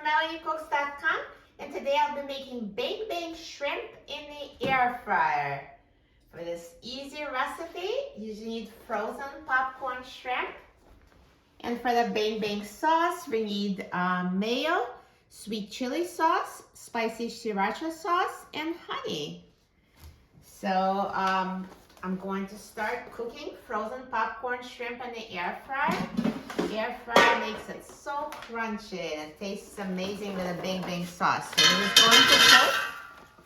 MelanieCooks.com, and today I'll be making bang shrimp in the air fryer. For this easy recipe, you need frozen popcorn shrimp. And for the bang sauce, we need mayo, sweet chili sauce, spicy sriracha sauce, and honey. So I'm going to start cooking frozen popcorn shrimp in the air fryer. The air fryer makes it so crunchy and it tastes amazing with a bang sauce. So we're just going to cook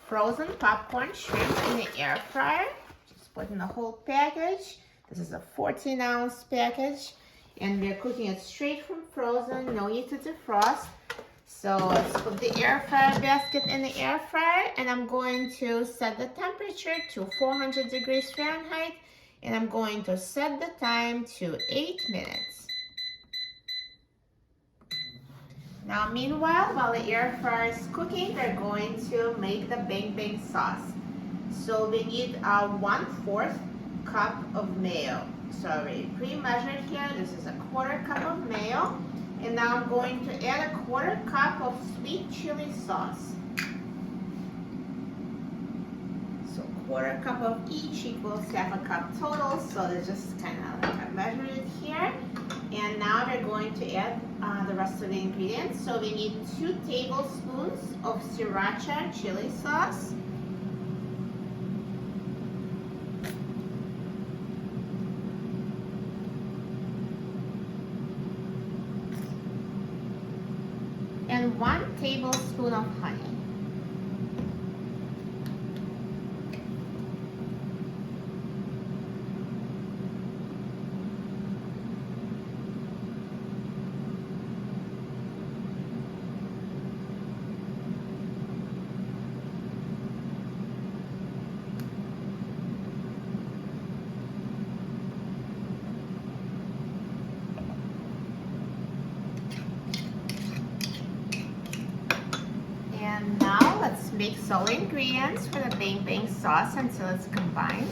frozen popcorn shrimp in the air fryer. Just put in the whole package. This is a 14-ounce package, and we're cooking it straight from frozen, no need to defrost. So let's put the air fryer basket in the air fryer, and I'm going to set the temperature to 400 degrees Fahrenheit, and I'm going to set the time to 8 minutes. Now meanwhile, while the air fryer is cooking, we're going to make the bang sauce. So we need 1/4 cup of mayo. So I already pre-measured here. This is a 1/4 cup of mayo. And now I'm going to add a 1/4 cup of sweet chili sauce. So 1/4 cup of each equals 1/2 cup total. So they just kind of like I measured it here. And now we're going to add the rest of the ingredients. So we need 2 tablespoons of sriracha chili sauce. And 1 tablespoon of honey. And now let's mix all ingredients for the bang sauce until it's combined.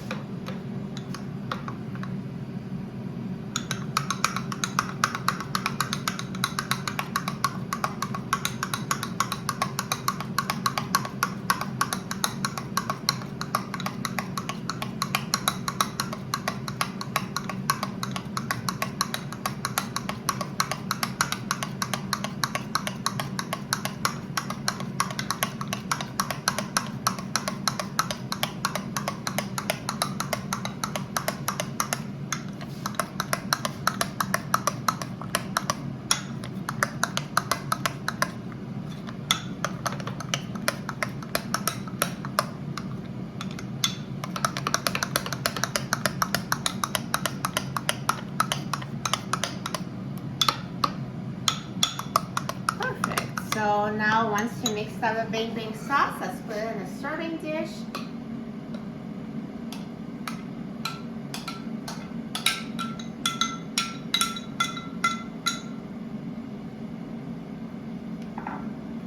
So now once you mix up the bang sauce, let's put it in a serving dish.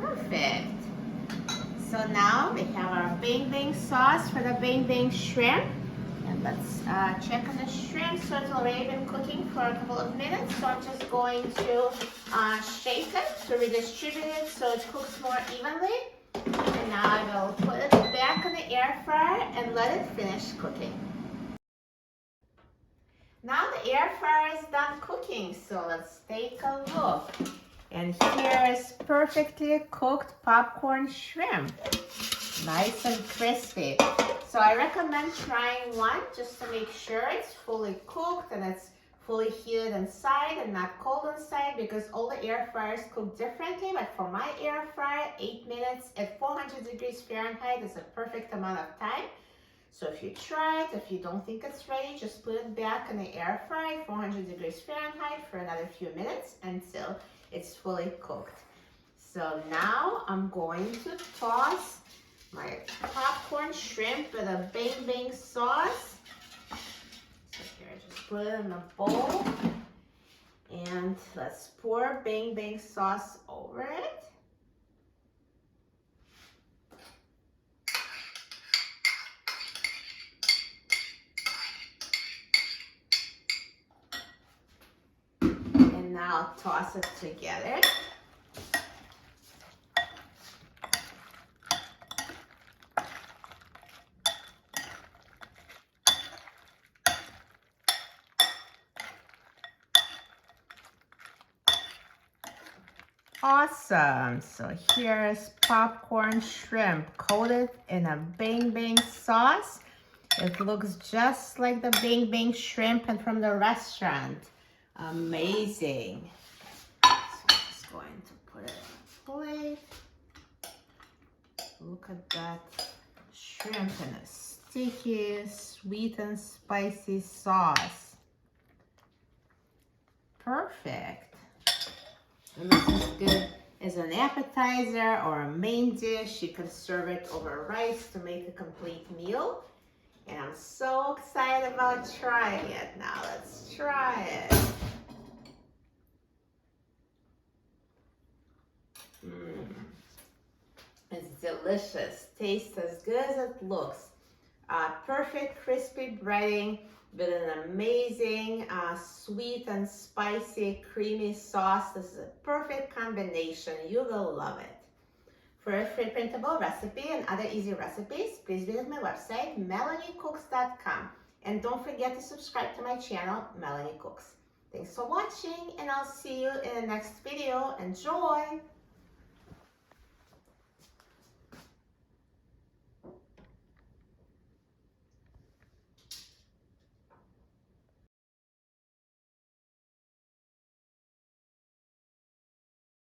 Perfect. So now we have our bang sauce for the bang shrimp. And let's check on the shrimp. So it's already been cooking for a couple of minutes. So I'm just going to shake it to redistribute it so it cooks more evenly. And now I will put it back in the air fryer and let it finish cooking. Now the air fryer is done cooking. So let's take a look. And here is perfectly cooked popcorn shrimp. Nice and crispy. So I recommend trying one just to make sure it's fully cooked and it's fully heated inside and not cold inside, because all the air fryers cook differently. But for my air fryer, 8 minutes at 400 degrees Fahrenheit is a perfect amount of time. So if you try it, if you don't think it's ready, just put it back in the air fryer, 400 degrees Fahrenheit for another few minutes until it's fully cooked. So now I'm going to toss my popcorn shrimp with a bang sauce. So here, just put it in a bowl, and let's pour bang sauce over it. And now toss it together. Awesome. So here's popcorn shrimp coated in a bang bang sauce. It looks just like the bang bang shrimp and from the restaurant. Amazing. So I'm just going to put it on a plate. Look at that shrimp in a sticky, sweet and spicy sauce. Perfect. And this is good as an appetizer or a main dish. You can serve it over rice to make a complete meal. And I'm so excited about trying it now. Let's try it. It's delicious. Tastes as good as it looks. Perfect crispy breading with an amazing sweet and spicy creamy sauce. This is a perfect combination. You will love it. For a free printable recipe and other easy recipes, please visit my website, melaniecooks.com. And don't forget to subscribe to my channel, Melanie Cooks. Thanks for watching, and I'll see you in the next video. Enjoy!